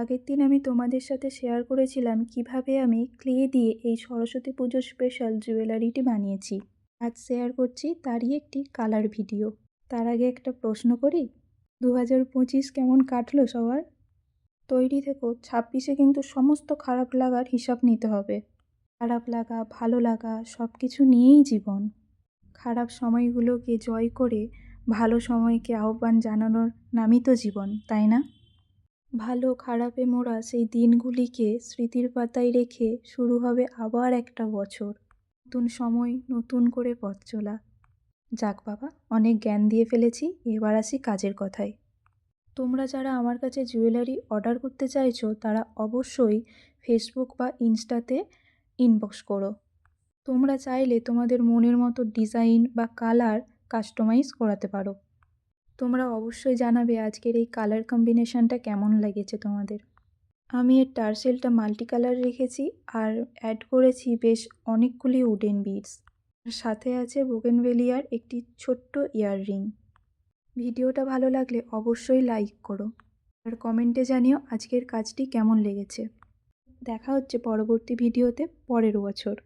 আগের দিন আমি তোমাদের সাথে শেয়ার করেছিলাম কিভাবে আমি ক্লে দিয়ে এই সরস্বতী পুজোর স্পেশাল জুয়েলারিটি বানিয়েছি। আজ শেয়ার করছি তারই একটি কালার ভিডিও। তার আগে একটা প্রশ্ন করি, 2025 কেমন কাটলো সবার? তৈরি থেকো, 26-এ কিন্তু সমস্ত খারাপ লাগার হিসাব নিতে হবে। খারাপ লাগা, ভালো লাগা সব কিছু নিয়েই জীবন। খারাপ সময়গুলোকে জয় করে ভালো সময়কে আহ্বান জানানোর নামই তো জীবন, তাই না? ভালো খারাপে মোড়া সেই দিনগুলিকে স্মৃতির পাতায় রেখে শুরু হবে আবার একটা বছর। নতুন সময়, নতুন করে পথ চলা। যাক বাবা, অনেক জ্ঞান দিয়ে ফেলেছি, এবার আসি কাজের কথায়। তোমরা যারা আমার কাছে জুয়েলারি অর্ডার করতে চাইছো তারা অবশ্যই ফেসবুক বা ইনস্টাতে ইনবক্স করো। তোমরা চাইলে তোমাদের মনের মতো ডিজাইন বা কালার কাস্টমাইজ করাতে পারো। তোমরা অবশ্যই জানাবে আজকের এই কালার কম্বিনেশনটা কেমন লেগেছে তোমাদের। আমি এর টার্সেলটা মাল্টি কালার রেখেছি আর অ্যাড করেছি বেশ অনেকগুলি উডেন বিডস। সাথে আছে বোগেনভেলিয়ার একটি ছোট্ট ইয়াররিং। ভিডিওটা ভালো লাগলে অবশ্যই লাইক করো আর কমেন্টে জানিও আজকের কাজটি কেমন লেগেছে। দেখা হচ্ছে পরবর্তী ভিডিওতে পরের বছর।